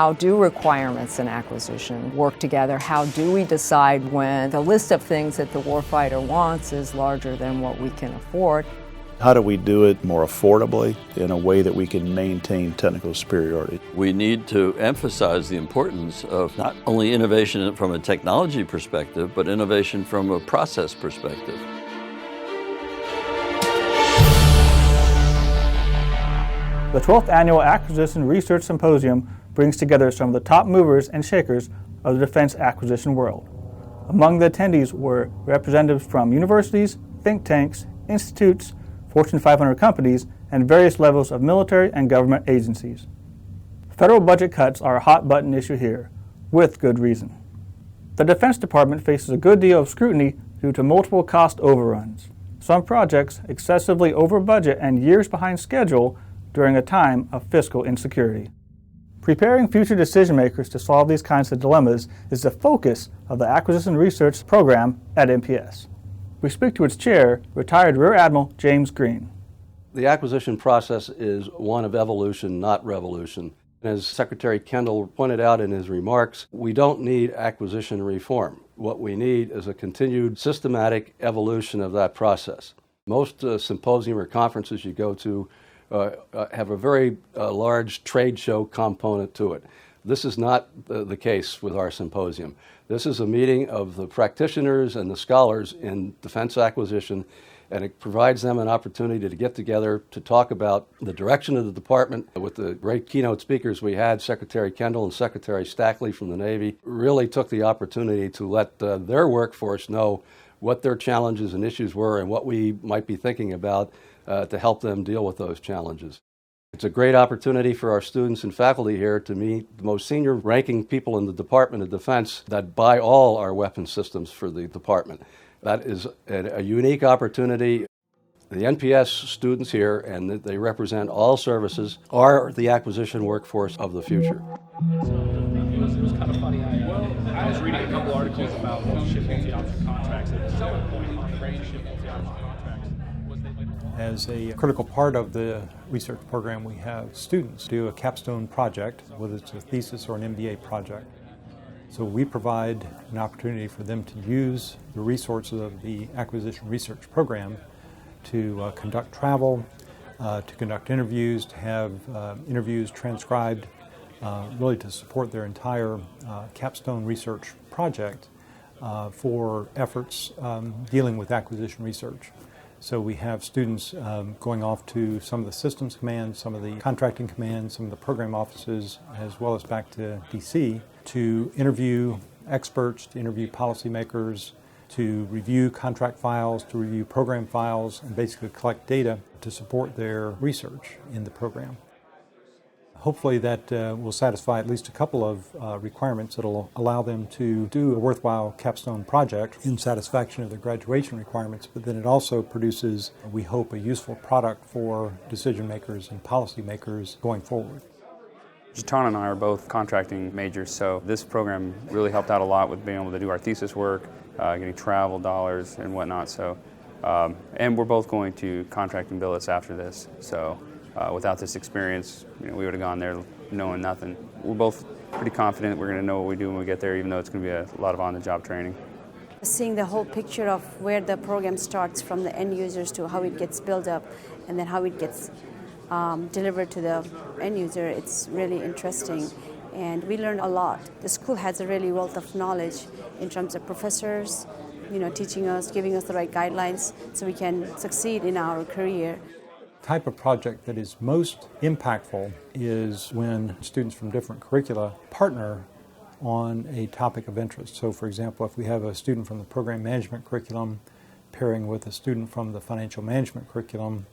How do requirements and acquisition work together? How do we decide when the list of things that the warfighter wants is larger than what we can afford? How do we do it more affordably in a way that we can maintain technical superiority? We need to emphasize the importance of not only innovation from a technology perspective, but innovation from a process perspective. The 12th Annual Acquisition Research Symposium brings together some of the top movers and shakers of the defense acquisition world. Among the attendees were representatives from universities, think tanks, institutes, Fortune 500 companies, and various levels of military and government agencies. Federal budget cuts are a hot-button issue here, with good reason. The Defense Department faces a good deal of scrutiny due to multiple cost overruns. Some projects excessively over budget and years behind schedule during a time of fiscal insecurity. Preparing future decision makers to solve these kinds of dilemmas is the focus of the Acquisition Research Program at NPS. We speak to its chair, retired Rear Admiral James Greene. The acquisition process is one of evolution, not revolution. As Secretary Kendall pointed out in his remarks, we don't need acquisition reform. What we need is a continued systematic evolution of that process. Most symposium or conferences you go to have a very large trade show component to it. This is not the case with our symposium. This is a meeting of the practitioners and the scholars in defense acquisition, and it provides them an opportunity to get together to talk about the direction of the department. With the great keynote speakers we had, Secretary Kendall and Secretary Stackley from the Navy really took the opportunity to let their workforce know what their challenges and issues were and what we might be thinking about to help them deal with those challenges. It's a great opportunity for our students and faculty here to meet the most senior ranking people in the Department of Defense that buy all our weapon systems for the department. That is a unique opportunity. The NPS students here, and they represent all services, are the acquisition workforce of the future. It was kind of funny. I was reading a couple articles about ship multi-option contracts, and at some point, Greene ship multi-option contracts. As a critical part of the research program, we have students do a capstone project, whether it's a thesis or an MBA project. So we provide an opportunity for them to use the resources of the acquisition research program to conduct travel, to conduct interviews, to have interviews transcribed, really to support their entire capstone research project for efforts dealing with acquisition research. So we have students going off to some of the systems commands, some of the contracting commands, some of the program offices, as well as back to DC to interview experts, to interview policymakers, to review contract files, to review program files, and basically collect data to support their research in the program. Hopefully that will satisfy at least a couple of requirements that will allow them to do a worthwhile capstone project in satisfaction of their graduation requirements, but then it also produces, we hope, a useful product for decision makers and policy makers going forward. Jatan and I are both contracting majors, so this program really helped out a lot with being able to do our thesis work, getting travel dollars and whatnot. So, and we're both going to contract and billets after this. So. Without this experience, we would have gone there knowing nothing. We're both pretty confident we're going to know what we do when we get there, even though it's going to be a lot of on-the-job training. Seeing the whole picture of where the program starts from the end users to how it gets built up and then how it gets delivered to the end user, it's really interesting. And we learned a lot. The school has a really wealth of knowledge in terms of professors, teaching us, giving us the right guidelines so we can succeed in our career. The type of project that is most impactful is when students from different curricula partner on a topic of interest. So for example, if we have a student from the program management curriculum pairing with a student from the financial management curriculum,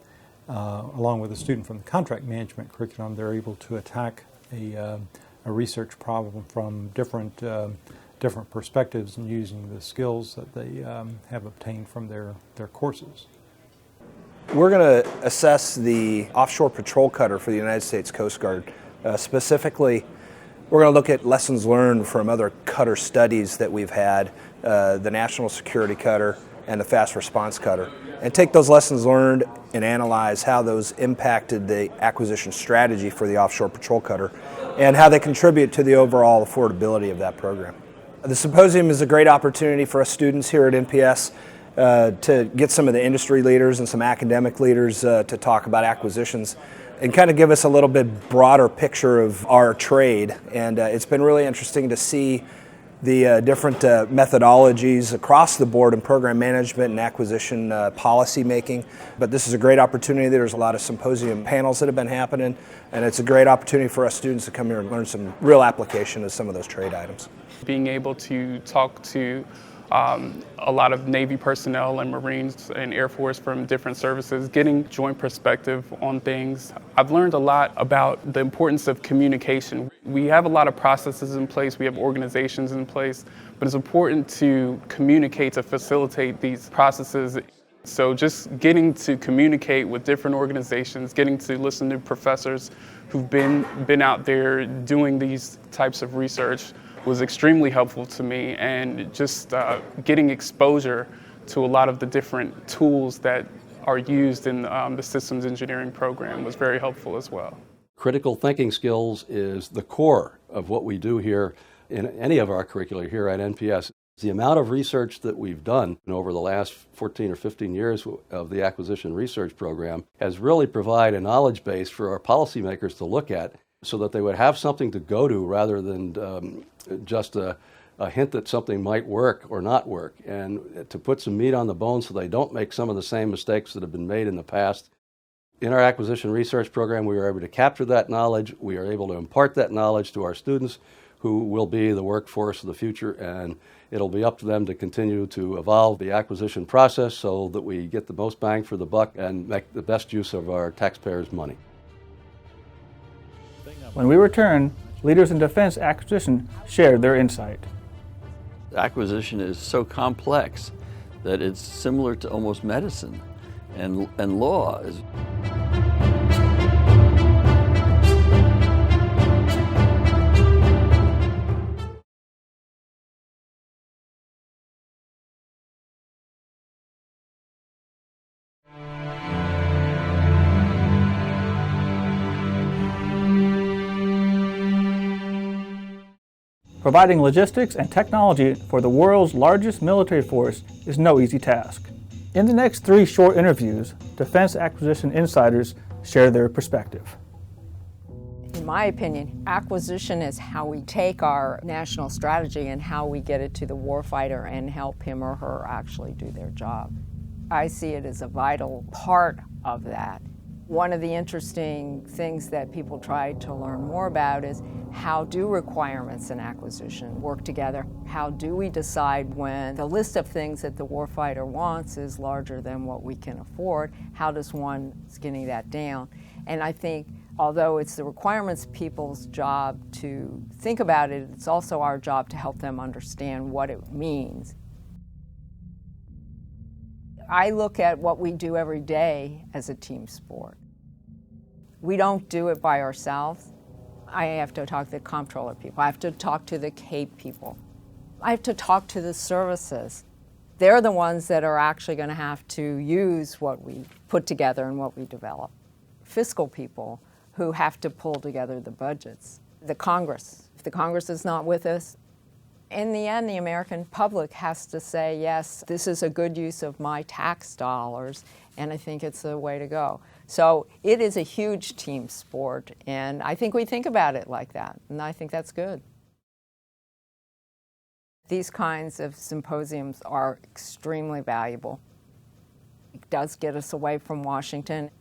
along with a student from the contract management curriculum, they're able to attack a research problem from different perspectives and using the skills that they have obtained from their courses. We're going to assess the offshore patrol cutter for the United States Coast Guard. Specifically, we're going to look at lessons learned from other cutter studies that we've had, the National Security Cutter and the fast response cutter, and take those lessons learned and analyze how those impacted the acquisition strategy for the offshore patrol cutter and how they contribute to the overall affordability of that program. The symposium is a great opportunity for us students here at NPS to get some of the industry leaders and some academic leaders to talk about acquisitions and kind of give us a little bit broader picture of our trade. And it's been really interesting to see the different methodologies across the board in program management and acquisition policy making. But this is a great opportunity. There's a lot of symposium panels that have been happening, and it's a great opportunity for us students to come here and learn some real application of some of those trade items. Being able to talk to a lot of Navy personnel and Marines and Air Force from different services, getting joint perspective on things. I've learned a lot about the importance of communication. We have a lot of processes in place, we have organizations in place, but it's important to communicate to facilitate these processes. So just getting to communicate with different organizations, getting to listen to professors who've been out there doing these types of research was extremely helpful to me, and just getting exposure to a lot of the different tools that are used in the systems engineering program was very helpful as well. Critical thinking skills is the core of what we do here in any of our curricula here at NPS. The amount of research that we've done over the last 14 or 15 years of the acquisition research program has really provided a knowledge base for our policymakers to look at so that they would have something to go to rather than just a hint that something might work or not work, and to put some meat on the bone so they don't make some of the same mistakes that have been made in the past. In our acquisition research program, we are able to capture that knowledge. We are able to impart that knowledge to our students who will be the workforce of the future, and it'll be up to them to continue to evolve the acquisition process so that we get the most bang for the buck and make the best use of our taxpayers' money. When we return, leaders in defense acquisition shared their insight. Acquisition is so complex that it's similar to almost medicine and law. Providing logistics and technology for the world's largest military force is no easy task. In the next 3 short interviews, defense acquisition insiders share their perspective. In my opinion, acquisition is how we take our national strategy and how we get it to the warfighter and help him or her actually do their job. I see it as a vital part of that. One of the interesting things that people try to learn more about is how do requirements and acquisition work together? How do we decide when the list of things that the warfighter wants is larger than what we can afford? How does one skinny that down? And I think although it's the requirements people's job to think about it, it's also our job to help them understand what it means. I look at what we do every day as a team sport. We don't do it by ourselves. I have to talk to the comptroller people. I have to talk to the CAPE people. I have to talk to the services. They're the ones that are actually going to have to use what we put together and what we develop. Fiscal people who have to pull together the budgets. The Congress. If the Congress is not with us, in the end, the American public has to say, yes, this is a good use of my tax dollars, and I think it's the way to go. So it is a huge team sport, and I think we think about it like that, and I think that's good. These kinds of symposiums are extremely valuable. It does get us away from Washington.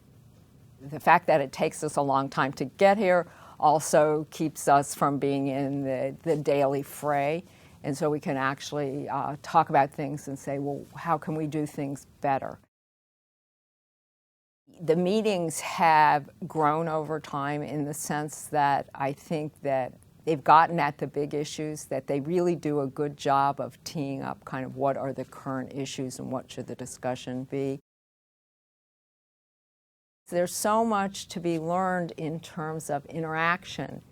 The fact that it takes us a long time to get here also keeps us from being in the daily fray. And so we can actually talk about things and say, well, how can we do things better? The meetings have grown over time in the sense that I think that they've gotten at the big issues, that they really do a good job of teeing up kind of what are the current issues and what should the discussion be. There's so much to be learned in terms of interaction.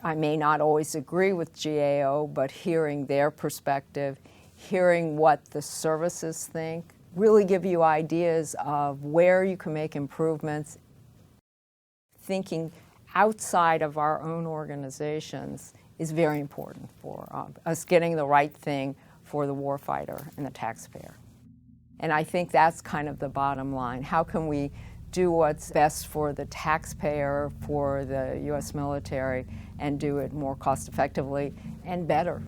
I may not always agree with GAO, but hearing their perspective, hearing what the services think, really give you ideas of where you can make improvements. Thinking outside of our own organizations is very important for us getting the right thing for the warfighter and the taxpayer. And I think that's kind of the bottom line. How can we do what's best for the taxpayer, for the U.S. military, and do it more cost effectively and better?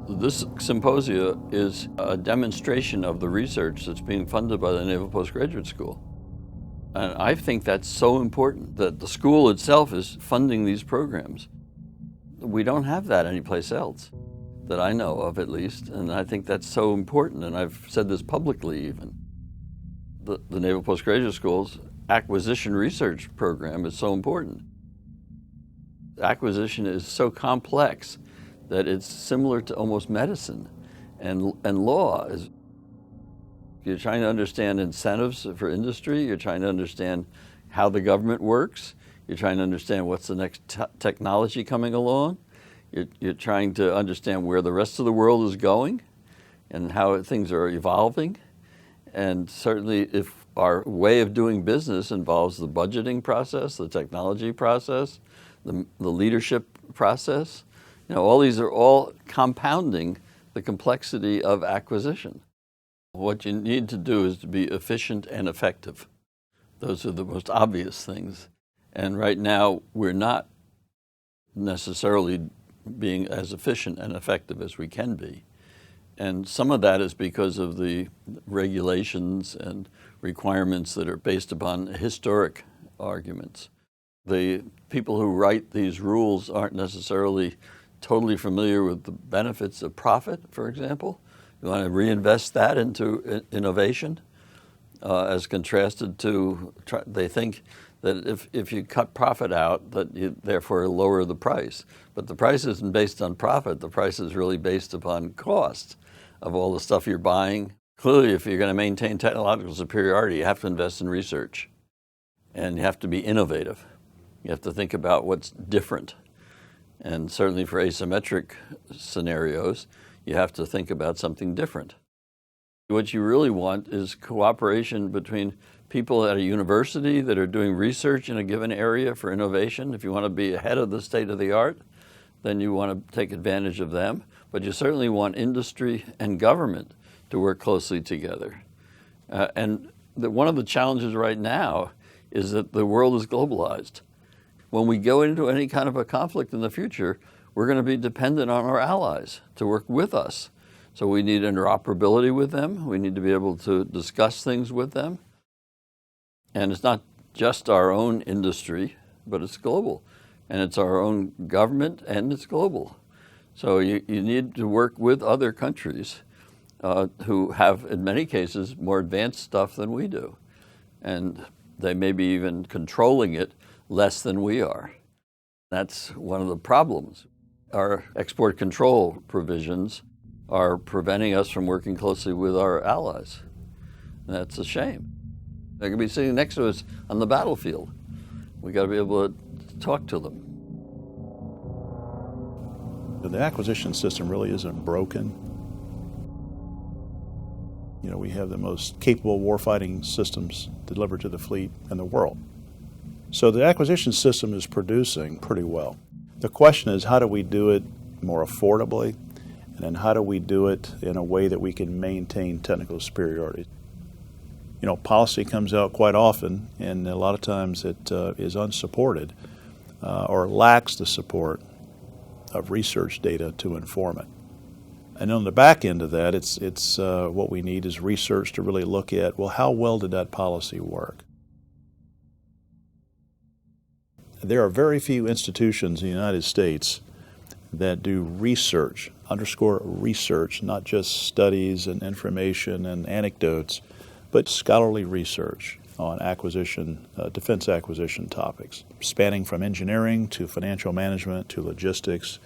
This symposium is a demonstration of the research that's being funded by the Naval Postgraduate School. And I think that's so important that the school itself is funding these programs. We don't have that anyplace else, that I know of at least, and I think that's so important, and I've said this publicly even. The Naval Postgraduate School's acquisition research program is so important. Acquisition is so complex that it's similar to almost medicine and law. You're trying to understand incentives for industry, you're trying to understand how the government works, you're trying to understand what's the next technology coming along, you're trying to understand where the rest of the world is going and how things are evolving. And certainly if our way of doing business involves the budgeting process, the technology process, the leadership process, all these are all compounding the complexity of acquisition. What you need to do is to be efficient and effective. Those are the most obvious things. And right now, we're not necessarily being as efficient and effective as we can be. And some of that is because of the regulations and requirements that are based upon historic arguments. The people who write these rules aren't necessarily totally familiar with the benefits of profit, for example. You want to reinvest that into innovation as contrasted to, they think that if you cut profit out, that you therefore lower the price. But the price isn't based on profit. The price is really based upon cost of all the stuff you're buying. Clearly, if you're going to maintain technological superiority, you have to invest in research. And you have to be innovative. You have to think about what's different. And certainly for asymmetric scenarios, you have to think about something different. What you really want is cooperation between people at a university that are doing research in a given area for innovation. If you want to be ahead of the state of the art, then you want to take advantage of them. But you certainly want industry and government to work closely together. One of the challenges right now is that the world is globalized. When we go into any kind of a conflict in the future, we're going to be dependent on our allies to work with us. So we need interoperability with them. We need to be able to discuss things with them. And it's not just our own industry, but it's global. And it's our own government, and it's global. So you need to work with other countries who have, in many cases, more advanced stuff than we do. And they may be even controlling it less than we are. That's one of the problems. Our export control provisions are preventing us from working closely with our allies. And that's a shame. They could be sitting next to us on the battlefield. We got to be able to talk to them. The acquisition system really isn't broken. We have the most capable warfighting systems delivered to the fleet in the world. So the acquisition system is producing pretty well. The question is, how do we do it more affordably? And then how do we do it in a way that we can maintain technical superiority? Policy comes out quite often, and a lot of times it is unsupported or lacks the support of research data to inform it. And on the back end of that, it's what we need is research to really look at, well, how well did that policy work? There are very few institutions in the United States that do research, underscore research, not just studies and information and anecdotes, but scholarly research on acquisition, defense acquisition topics, spanning from engineering to financial management to logistics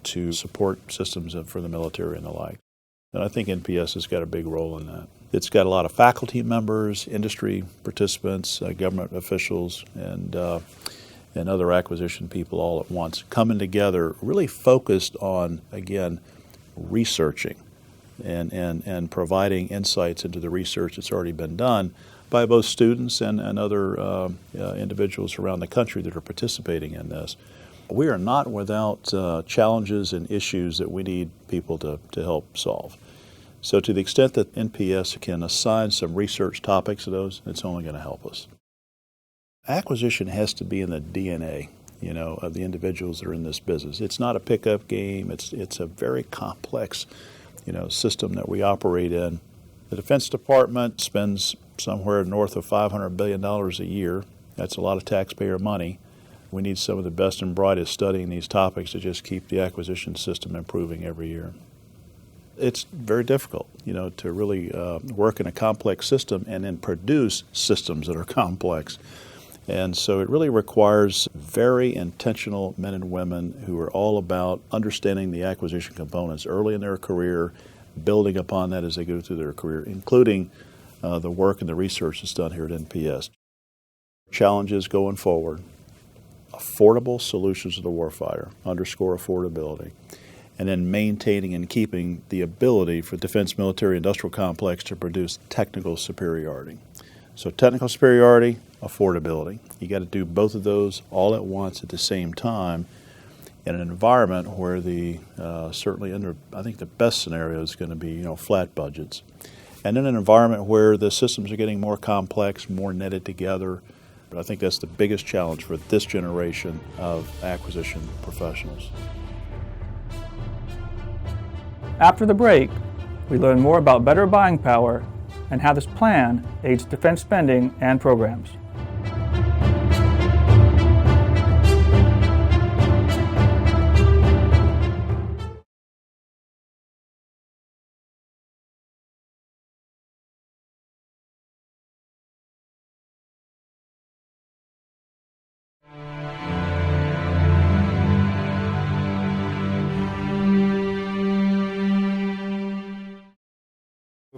to support systems for the military and the like. And I think NPS has got a big role in that. It's got a lot of faculty members, industry participants, government officials, and and other acquisition people all at once, coming together, really focused on, again, researching and providing insights into the research that's already been done by both students and other individuals around the country that are participating in this. We are not without challenges and issues that we need people to help solve. So to the extent that NPS can assign some research topics to those, it's only going to help us. Acquisition has to be in the DNA, of the individuals that are in this business. It's not a pickup game. It's a very complex, system that we operate in. The Defense Department spends somewhere north of $500 billion a year. That's a lot of taxpayer money. We need some of the best and brightest studying these topics to just keep the acquisition system improving every year. It's very difficult, to really work in a complex system and then produce systems that are complex. And so it really requires very intentional men and women who are all about understanding the acquisition components early in their career, building upon that as they go through their career, including the work and the research that's done here at NPS. Challenges going forward: affordable solutions to the warfighter, underscore affordability, and then maintaining and keeping the ability for the defense military industrial complex to produce technical superiority. So technical superiority, affordability. You got to do both of those all at once at the same time in an environment where certainly under, I think the best scenario is going to be, flat budgets. And in an environment where the systems are getting more complex, more netted together. I think that's the biggest challenge for this generation of acquisition professionals. After the break, we learn more about better buying power and how this plan aids defense spending and programs.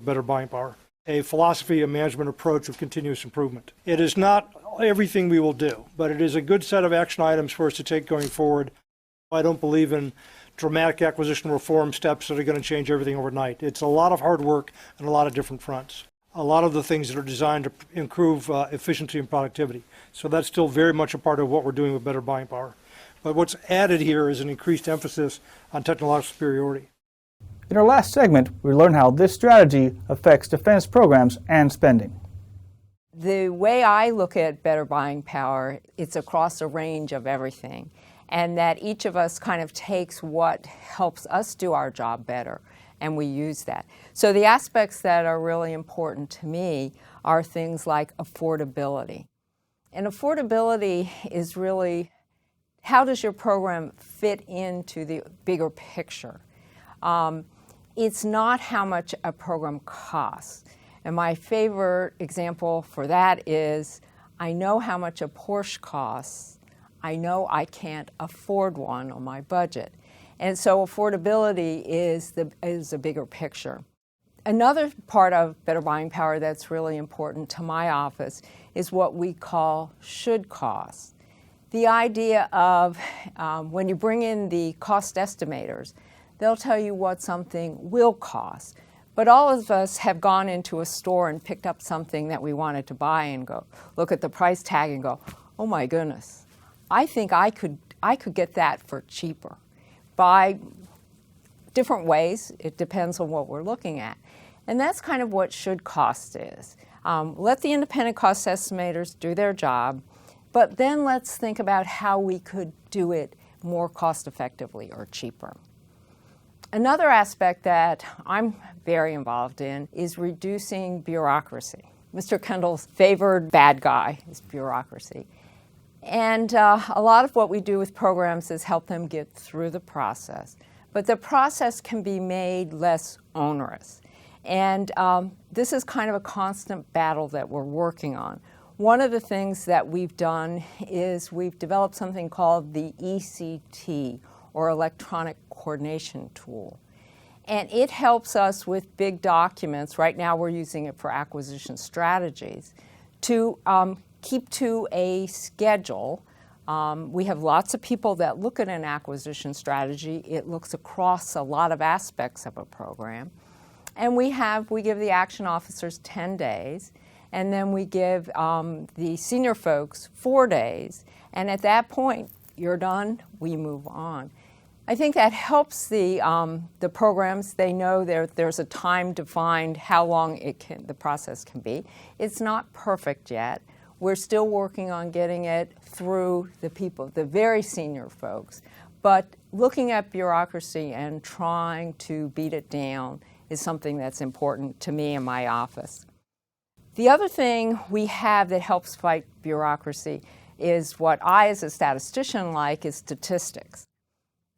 Better buying power, a philosophy, a management approach of continuous improvement. It is not everything we will do, but it is a good set of action items for us to take going forward. I don't believe in dramatic acquisition reform steps that are going to change everything overnight. It's a lot of hard work on a lot of different fronts. A lot of the things that are designed to improve efficiency and productivity. So that's still very much a part of what we're doing with better buying power. But what's added here is an increased emphasis on technological superiority. In our last segment, we learned how this strategy affects defense programs and spending. The way I look at better buying power, it's across a range of everything, and that each of us kind of takes what helps us do our job better, and we use that. So the aspects that are really important to me are things like affordability. And affordability is really, how does your program fit into the bigger picture? It's not how much a program costs. And my favorite example for that is, I know how much a Porsche costs. I know I can't afford one on my budget. And so affordability is a bigger picture. Another part of better buying power that's really important to my office is what we call should cost. The idea of when you bring in the cost estimators, they'll tell you what something will cost. But all of us have gone into a store and picked up something that we wanted to buy and go look at the price tag and go, oh my goodness, I think I could get that for cheaper. By different ways, it depends on what we're looking at. And that's kind of what should cost is. Let the independent cost estimators do their job, but then let's think about how we could do it more cost effectively or cheaper. Another aspect that I'm very involved in is reducing bureaucracy. Mr. Kendall's favored bad guy is bureaucracy. And a lot of what we do with programs is help them get through the process. But the process can be made less onerous. And this is kind of a constant battle that we're working on. One of the things that we've done is we've developed something called the ECT, or Electronic Coordination Tool. And it helps us with big documents. Right now we're using it for acquisition strategies to keep to a schedule We have lots of people that look at an acquisition strategy. It looks across a lot of aspects of a program. And we give the action officers 10 days, and then we give the senior folks 4 days. And at that point, you're done, we move on. I think that helps the programs. They know there's a time defined how long the process can be. It's not perfect yet. We're still working on getting it through the very senior folks. But looking at bureaucracy and trying to beat it down is something that's important to me in my office. The other thing we have that helps fight bureaucracy is what I, as a statistician, like is statistics.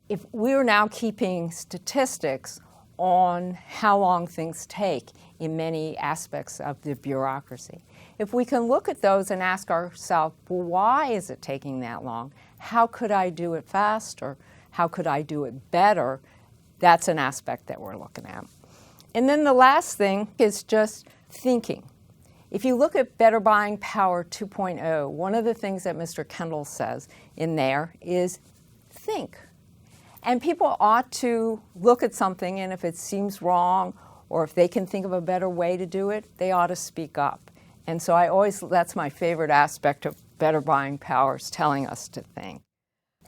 If we're now keeping statistics on how long things take in many aspects of the bureaucracy, if we can look at those and ask ourselves, well, why is it taking that long? How could I do it faster? How could I do it better? That's an aspect that we're looking at. And then the last thing is just thinking. If you look at Better Buying Power 2.0, one of the things that Mr. Kendall says in there is think. And people ought to look at something, and if it seems wrong or if they can think of a better way to do it, they ought to speak up. And so that's my favorite aspect of Better Buying Power, is telling us to think.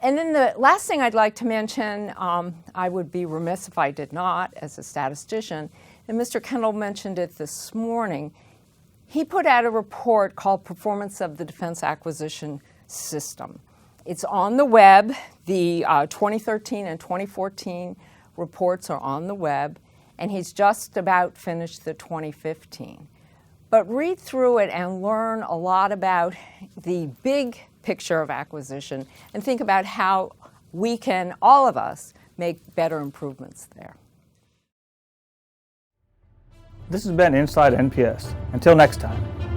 And then the last thing I'd like to mention, I would be remiss if I did not as a statistician, and Mr. Kendall mentioned it this morning. He put out a report called Performance of the Defense Acquisition System. It's on the web. The 2013 and 2014 reports are on the web, and he's just about finished the 2015. But read through it and learn a lot about the big picture of acquisition and think about how we can, all of us, make better improvements there. This has been Inside NPS. Until next time.